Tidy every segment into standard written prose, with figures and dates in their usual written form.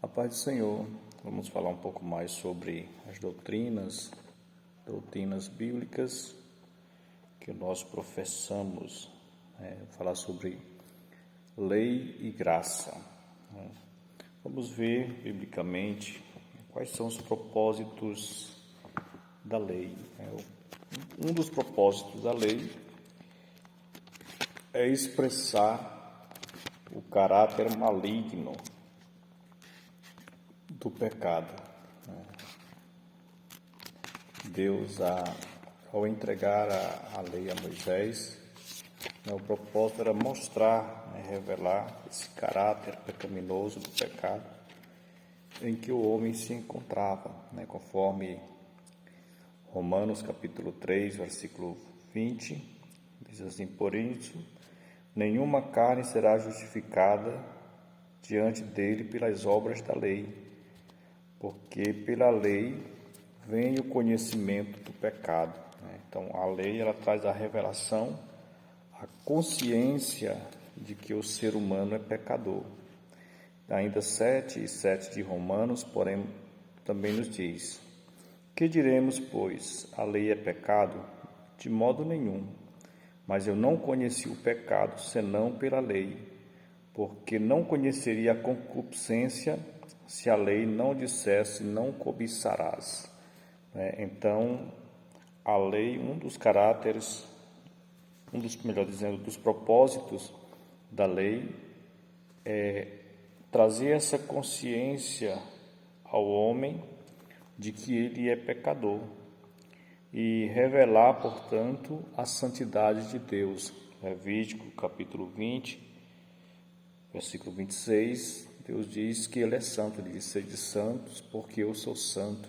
A paz do Senhor, vamos falar um pouco mais sobre as doutrinas bíblicas que nós professamos, falar sobre lei e graça. Vamos ver biblicamente quais são os propósitos da lei. Um dos propósitos da lei é expressar o caráter maligno do pecado. Deus, ao entregar a lei a Moisés, o propósito era mostrar, revelar esse caráter pecaminoso do pecado em que o homem se encontrava, conforme Romanos capítulo 3, versículo 20, diz assim: por isso, nenhuma carne será justificada diante dele pelas obras da lei, porque pela lei vem o conhecimento do pecado. Então, a lei ela traz a revelação, a consciência de que o ser humano é pecador. Ainda 7:7 de Romanos, porém, também nos diz: que diremos, pois, a lei é pecado? De modo nenhum. Mas eu não conheci o pecado senão pela lei, porque não conheceria a concupiscência se a lei não dissesse: não cobiçarás. Então, a lei, um dos caráteres, dos propósitos da lei é trazer essa consciência ao homem de que ele é pecador e revelar, portanto, a santidade de Deus. Levítico capítulo 20, versículo 26, Deus diz que Ele é santo, Ele diz: sede santos, porque eu sou santo.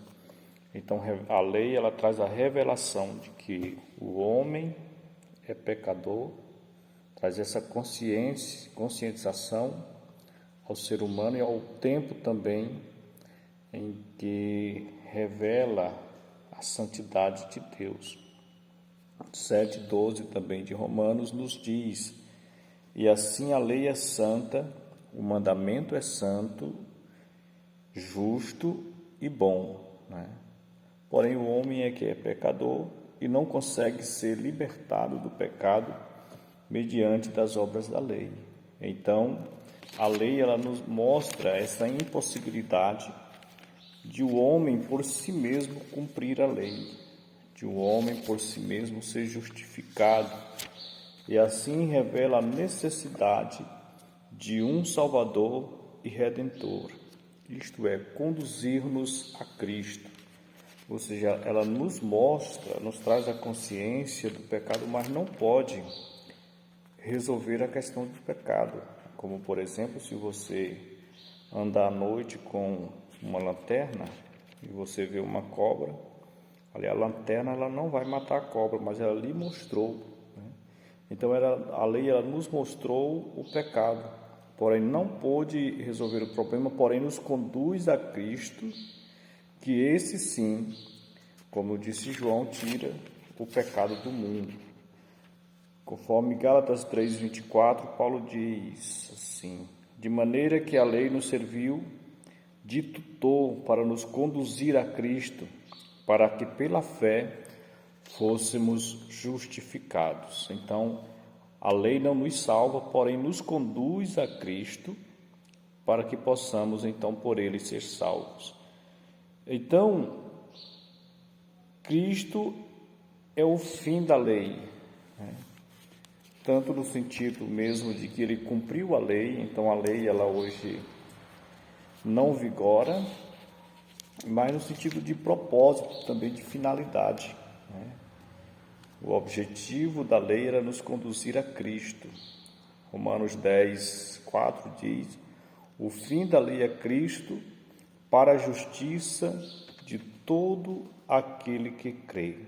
Então, a lei, ela traz a revelação de que o homem é pecador, traz essa conscientização ao ser humano e ao tempo também em que revela a santidade de Deus. 7:12 também de Romanos nos diz: e assim a lei é santa, o mandamento é santo, justo e bom. Porém, o homem é que é pecador e não consegue ser libertado do pecado mediante das obras da lei. Então, a lei ela nos mostra essa impossibilidade de o homem por si mesmo cumprir a lei, de o homem por si mesmo ser justificado, e assim revela a necessidade de um Salvador e Redentor, isto é, conduzir-nos a Cristo. Ou seja, ela nos mostra, nos traz a consciência do pecado, mas não pode resolver a questão do pecado. Como, por exemplo, se você andar à noite com uma lanterna e você vê uma cobra, ali a lanterna ela não vai matar a cobra, mas ela lhe mostrou. Então, a lei ela nos mostrou o pecado, porém não pôde resolver o problema, porém nos conduz a Cristo, que esse sim, como disse João, tira o pecado do mundo. Conforme Gálatas 3:24, Paulo diz assim: de maneira que a lei nos serviu de tutor para nos conduzir a Cristo, para que pela fé fôssemos justificados. Então, a lei não nos salva, porém nos conduz a Cristo, para que possamos então por ele ser salvos. Então, Cristo é o fim da lei, tanto no sentido mesmo de que ele cumpriu a lei. Então a lei ela hoje não vigora, mas no sentido de propósito, também de finalidade. O objetivo da lei era nos conduzir a Cristo. Romanos 10:4 diz: o fim da lei é Cristo, para a justiça de todo aquele que crê.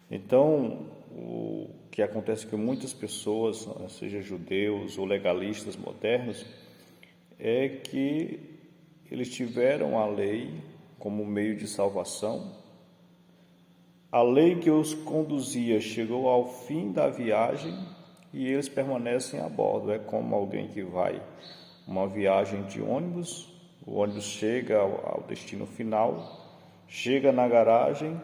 Então, o que acontece com muitas pessoas, seja judeus ou legalistas modernos, é que eles tiveram a lei como meio de salvação. A lei que os conduzia chegou ao fim da viagem e eles permanecem a bordo. É como alguém que vai uma viagem de ônibus, o ônibus chega ao destino final, chega na garagem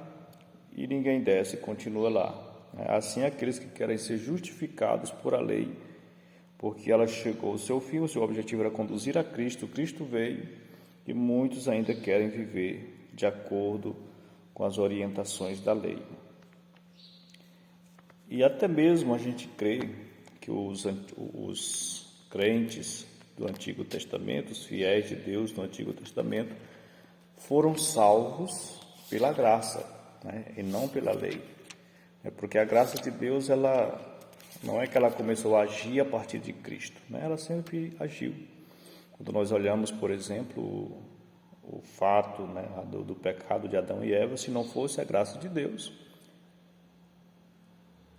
e ninguém desce, continua lá. Assim aqueles que querem ser justificados por a lei, porque ela chegou ao seu fim, o seu objetivo era conduzir a Cristo, Cristo veio e muitos ainda querem viver de acordo com as orientações da lei. E até mesmo a gente crê que os crentes do Antigo Testamento, os fiéis de Deus do Antigo Testamento, foram salvos pela graça, e não pela lei. Porque a graça de Deus, ela não é que ela começou a agir a partir de Cristo, ela sempre agiu. Quando nós olhamos, por exemplo, o fato do pecado de Adão e Eva, se não fosse a graça de Deus,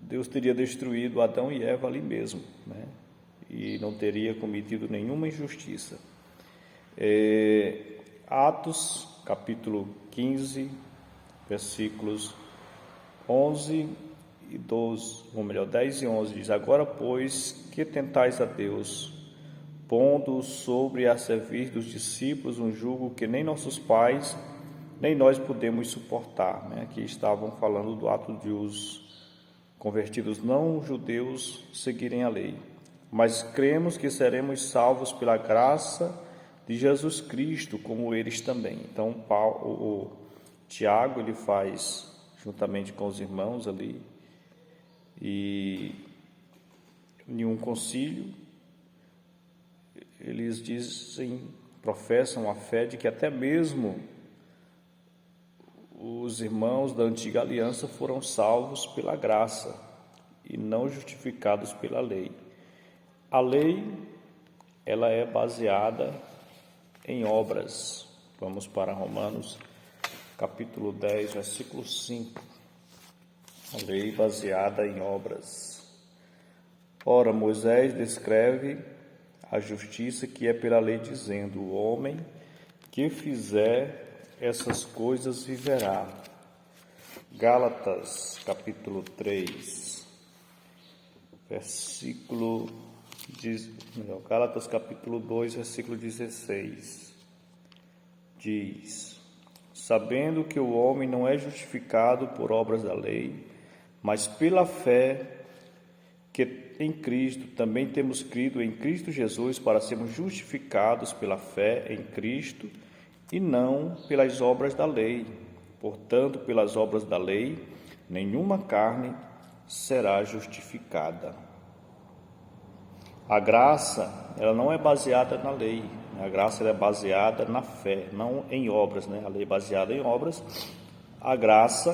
Deus teria destruído Adão e Eva ali mesmo, e não teria cometido nenhuma injustiça. Atos, capítulo 15, versículos 11 e 12, ou melhor, 10 e 11, diz: Agora, pois, que tentais a Deus, pondo sobre a servir dos discípulos um jugo que nem nossos pais, nem nós podemos suportar. Aqui estavam falando do ato de os convertidos não judeus seguirem a lei, mas cremos que seremos salvos pela graça de Jesus Cristo, como eles também. Então, o Tiago, ele faz, juntamente com os irmãos ali, e em um concílio, eles dizem, professam a fé de que até mesmo os irmãos da antiga aliança foram salvos pela graça e não justificados pela lei. A lei, ela é baseada em obras. Vamos para Romanos, capítulo 10, versículo 5. A lei baseada em obras. Ora, Moisés descreve a justiça que é pela lei, dizendo: o homem que fizer essas coisas viverá. Gálatas, capítulo 3, Gálatas, capítulo 2, versículo 16, diz: sabendo que o homem não é justificado por obras da lei, mas pela fé que em Cristo. Também temos crido em Cristo Jesus para sermos justificados pela fé em Cristo e não pelas obras da lei. Portanto, pelas obras da lei, nenhuma carne será justificada. A graça, ela não é baseada na lei. A graça, ela é baseada na fé, não em obras, A lei é baseada em obras, a graça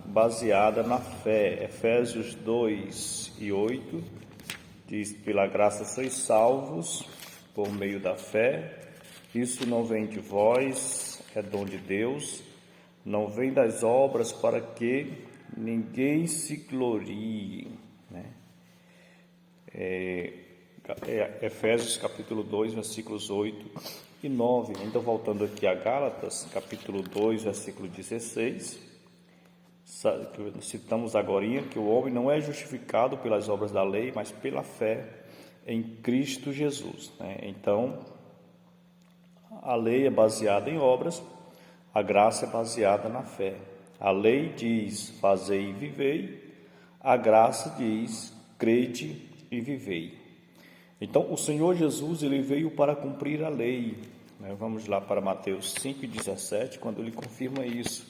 baseada na fé. Efésios 2 e 8 diz: pela graça sois salvos por meio da fé. Isso não vem de vós, é dom de Deus, não vem das obras, para que ninguém se glorie. Efésios capítulo 2, versículos 8 e 9. Ainda voltando aqui a Gálatas, capítulo 2, versículo 16, citamos agora que o homem não é justificado pelas obras da lei, mas pela fé em Cristo Jesus. Então, a lei é baseada em obras, a graça é baseada na fé. A lei diz: fazei e vivei, a graça diz: crede e vivei. Então, o Senhor Jesus, ele veio para cumprir a lei. Vamos lá para Mateus 5,17, quando ele confirma isso,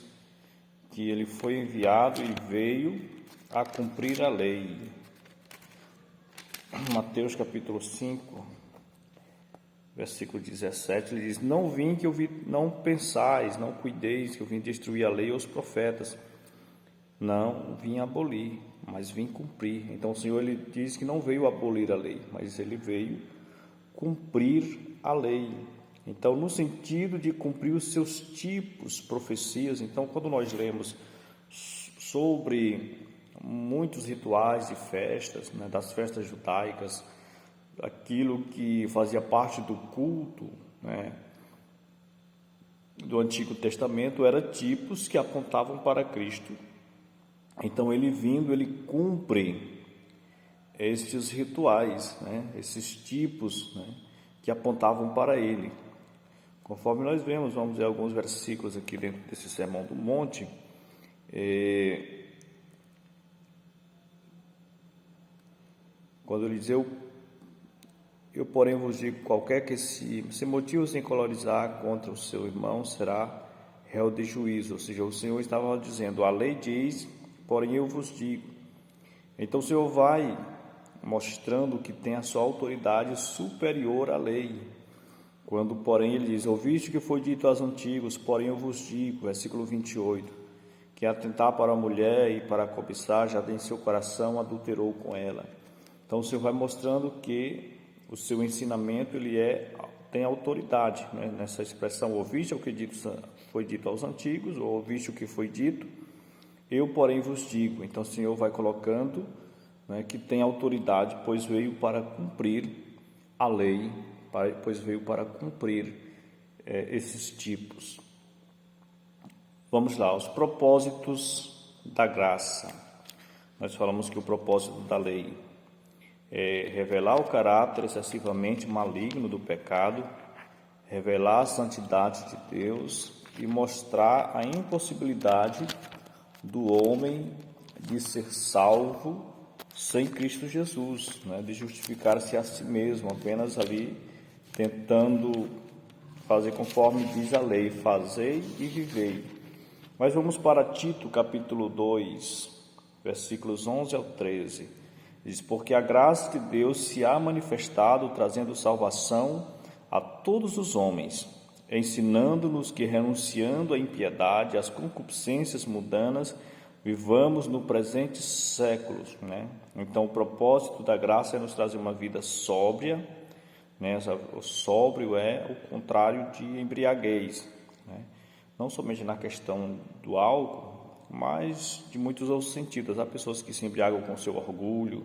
que ele foi enviado e veio a cumprir a lei. Mateus capítulo 5, versículo 17, ele diz: não vim que eu vi, não pensais, não cuideis que eu vim destruir a lei e os profetas. Não vim abolir, mas vim cumprir. Então o Senhor, ele diz que não veio abolir a lei, mas ele veio cumprir a lei. Então, no sentido de cumprir os seus tipos, profecias. Então, quando nós lemos sobre muitos rituais de festas, das festas judaicas, aquilo que fazia parte do culto, do Antigo Testamento, eram tipos que apontavam para Cristo. Então, ele vindo, ele cumpre estes rituais, esses tipos, que apontavam para ele. Conforme nós vemos, vamos ver alguns versículos aqui dentro desse Sermão do Monte. Quando ele diz, eu porém vos digo, qualquer que se motivos em colorizar contra o seu irmão será réu de juízo. Ou seja, o Senhor estava dizendo, a lei diz, porém eu vos digo. Então o Senhor vai mostrando que tem a sua autoridade superior à lei. Quando, porém, ele diz, ouviste o que foi dito aos antigos, porém eu vos digo, versículo 28, que atentar para a mulher e para cobiçar, já em seu coração adulterou com ela. Então o Senhor vai mostrando que o seu ensinamento tem autoridade, né? Nessa expressão, ouviste o que foi dito aos antigos, ou ouviste o que foi dito, eu, porém, vos digo. Então o Senhor vai colocando, né, que tem autoridade, pois veio para cumprir a lei, pois veio para cumprir esses tipos. Vamos lá, os propósitos da graça. Nós falamos que o propósito da lei é revelar o caráter excessivamente maligno do pecado, revelar a santidade de Deus e mostrar a impossibilidade do homem de ser salvo sem Cristo Jesus, né? De justificar-se a si mesmo, apenas ali tentando fazer conforme diz a lei, fazei e vivei. Mas vamos para Tito, capítulo 2, versículos 11 ao 13. Diz, porque a graça de Deus se há manifestado, trazendo salvação a todos os homens, ensinando-nos que, renunciando à impiedade, às concupiscências mundanas, vivamos no presente século, né? Então, o propósito da graça é nos trazer uma vida sóbria, né? O sóbrio é o contrário de embriaguez, né? Não somente na questão do álcool, mas de muitos outros sentidos. Há pessoas que se embriagam com seu orgulho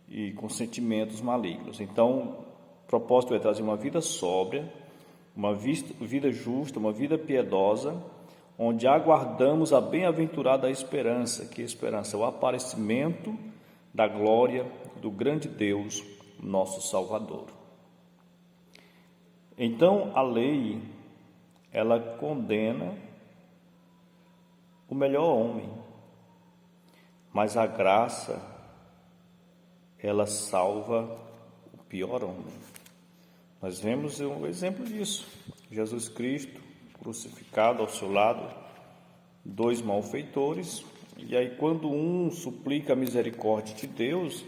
e com sentimentos malignos. Então, o propósito é trazer uma vida sóbria, uma vida justa, uma vida piedosa, onde aguardamos a bem-aventurada esperança. Que esperança? O aparecimento da glória do grande Deus, nosso Salvador. Então, a lei, ela condena o melhor homem, mas a graça, ela salva o pior homem. Nós vemos um exemplo disso. Jesus Cristo, crucificado ao seu lado, dois malfeitores, e aí quando um suplica a misericórdia de Deus,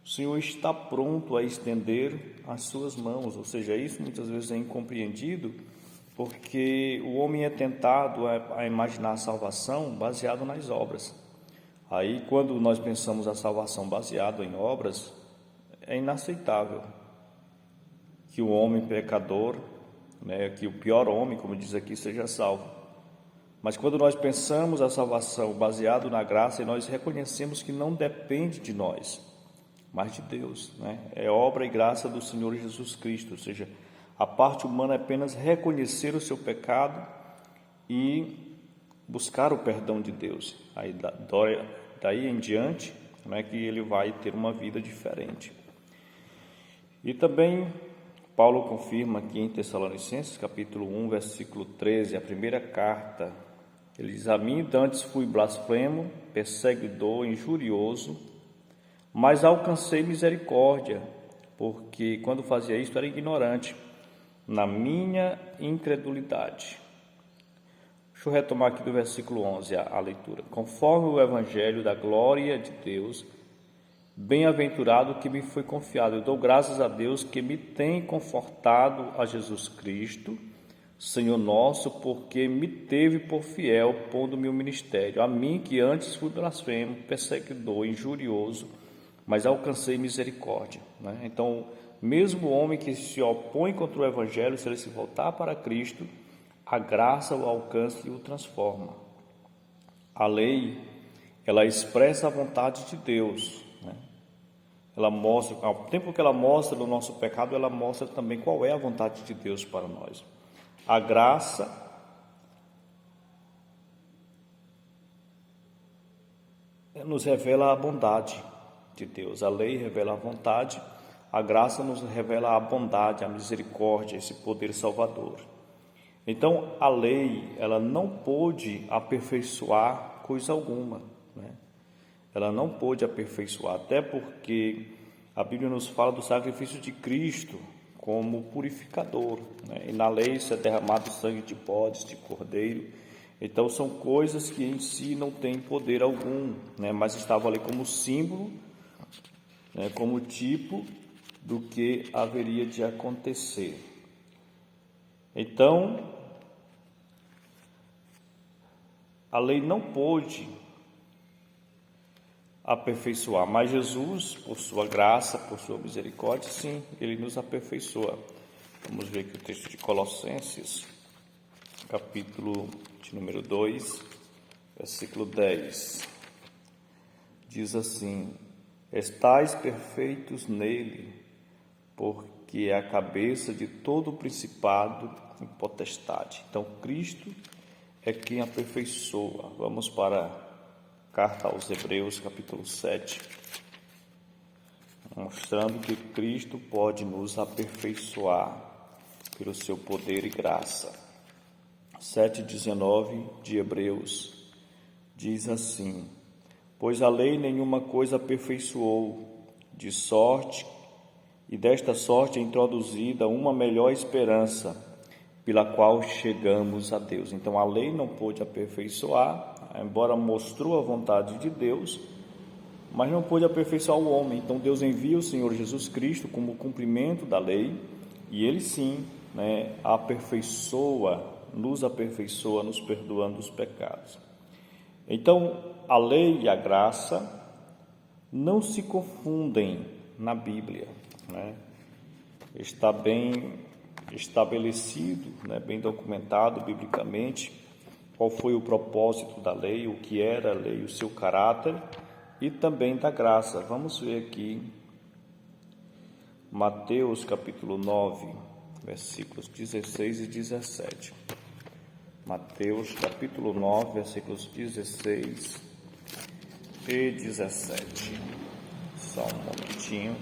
o Senhor está pronto a estender as suas mãos. Ou seja, isso muitas vezes é incompreendido, porque o homem é tentado a imaginar a salvação baseado nas obras. Aí, quando nós pensamos a salvação baseada em obras, é inaceitável que o homem pecador, né, que o pior homem, como diz aqui, seja salvo. Mas quando nós pensamos a salvação baseado na graça, e nós reconhecemos que não depende de nós, mas de Deus, né? É obra e graça do Senhor Jesus Cristo. Ou seja, a parte humana é apenas reconhecer o seu pecado e buscar o perdão de Deus. Aí daí em diante, né, que ele vai ter uma vida diferente. E também Paulo confirma aqui em Tessalonicenses, capítulo 1, versículo 13, a primeira carta. Ele diz, a mim dantes fui blasfemo, perseguidor, injurioso, mas alcancei misericórdia, porque quando fazia isto era ignorante, na minha incredulidade. Deixa eu retomar aqui do versículo 11 a leitura. Conforme o evangelho da glória de Deus, bem-aventurado que me foi confiado. Eu dou graças a Deus que me tem confortado a Jesus Cristo, Senhor nosso, porque me teve por fiel, pondo-me o ministério. A mim que antes fui blasfemo, perseguidor, injurioso, mas alcancei misericórdia, né? Então, mesmo o homem que se opõe contra o evangelho, se ele se voltar para Cristo, a graça o alcança e o transforma. A lei, ela expressa a vontade de Deus, né? Ela mostra, ao tempo que ela mostra o nosso pecado, ela mostra também qual é a vontade de Deus para nós. A graça nos revela a bondade de Deus. A lei revela a vontade, a graça nos revela a bondade, a misericórdia, esse poder salvador. Então, a lei, ela não pôde aperfeiçoar coisa alguma, né? Ela não pôde aperfeiçoar, até porque a Bíblia nos fala do sacrifício de Cristo como purificador, né? E na lei isso é derramado sangue de bodes, de cordeiro. Então são coisas que em si não têm poder algum, né? Mas estavam ali como símbolo, né? Como tipo do que haveria de acontecer. Então, a lei não pôde aperfeiçoar, mas Jesus, por sua graça, por sua misericórdia, sim, ele nos aperfeiçoa. Vamos ver aqui o texto de Colossenses, capítulo de número 2, versículo 10. Diz assim: estais perfeitos nele, porque é a cabeça de todo principado e potestade. Então, Cristo é quem aperfeiçoa. Vamos para a carta aos Hebreus, capítulo 7, mostrando que Cristo pode nos aperfeiçoar pelo seu poder e graça. 7,19 de Hebreus diz assim: pois a lei nenhuma coisa aperfeiçoou, de sorte, e desta sorte é introduzida uma melhor esperança, pela qual chegamos a Deus. Então a lei não pôde aperfeiçoar, embora mostrou a vontade de Deus, mas não pôde aperfeiçoar o homem. Então Deus envia o Senhor Jesus Cristo como cumprimento da lei, e Ele sim, né, nos aperfeiçoa, nos perdoando os pecados. Então a lei e a graça não se confundem na Bíblia, né? Está bem estabelecido, né, bem documentado biblicamente qual foi o propósito da lei, o que era a lei, o seu caráter, e também da graça. Vamos ver aqui Mateus capítulo 9, versículos 16 e 17. Mateus capítulo 9, versículos 16 e 17. Só um momentinho.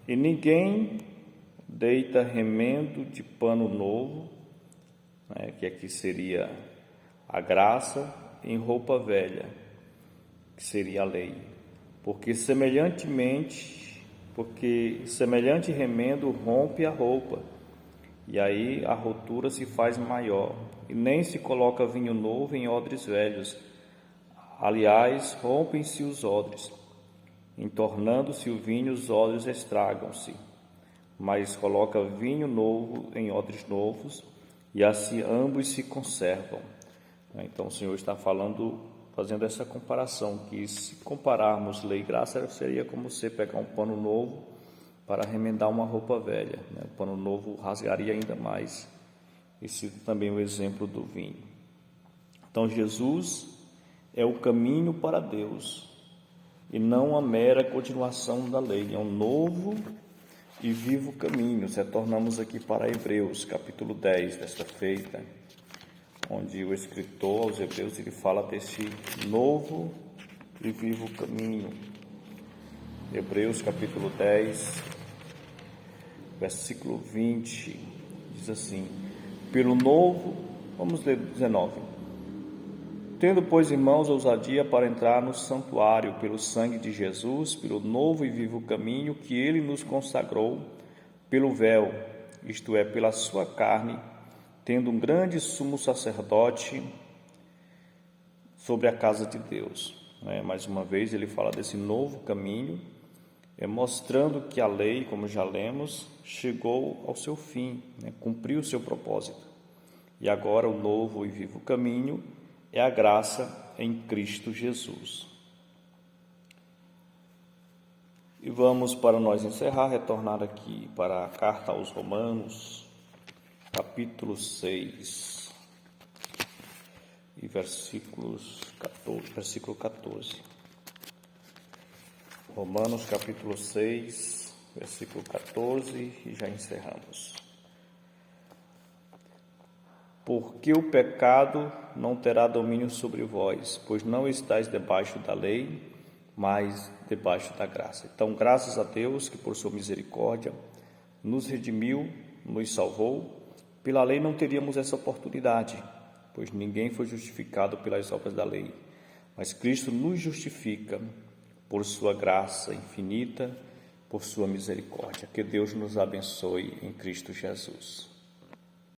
E ninguém deita remendo de pano novo, né, que aqui seria a graça, em roupa velha, que seria a lei, porque semelhante remendo rompe a roupa, e aí a rotura se faz maior, e nem se coloca vinho novo em odres velhos, aliás, rompem-se os odres, entornando-se o vinho, os odres estragam-se, mas coloca vinho novo em odres novos, e assim ambos se conservam. Então o Senhor está fazendo essa comparação, que se compararmos lei e graça, seria como você pegar um pano novo para remendar uma roupa velha, né? O pano novo rasgaria ainda mais. Esse também é o exemplo do vinho. Então Jesus é o caminho para Deus, e não a mera continuação da lei, é um novo e vivo caminho. Retornamos aqui para Hebreus, capítulo 10, desta feita, onde o escritor aos Hebreus ele fala desse novo e vivo caminho. Hebreus, capítulo 10, versículo 20, diz assim: pelo novo, vamos ler 19. Tendo, pois, irmãos, ousadia para entrar no santuário pelo sangue de Jesus, pelo novo e vivo caminho que ele nos consagrou, pelo véu, isto é, pela sua carne, tendo um grande sumo sacerdote sobre a casa de Deus. Mais uma vez ele fala desse novo caminho, mostrando que a lei, como já lemos, chegou ao seu fim, cumpriu o seu propósito. E agora o novo e vivo caminho é a graça em Cristo Jesus. E vamos, para nós encerrar, retornar aqui para a carta aos Romanos, capítulo 6, e versículo 14. Romanos, capítulo 6, versículo 14, e já encerramos. Porque o pecado não terá domínio sobre vós, pois não estáis debaixo da lei, mas debaixo da graça. Então, graças a Deus que por sua misericórdia nos redimiu, nos salvou. Pela lei não teríamos essa oportunidade, pois ninguém foi justificado pelas obras da lei, mas Cristo nos justifica por sua graça infinita, por sua misericórdia. Que Deus nos abençoe em Cristo Jesus.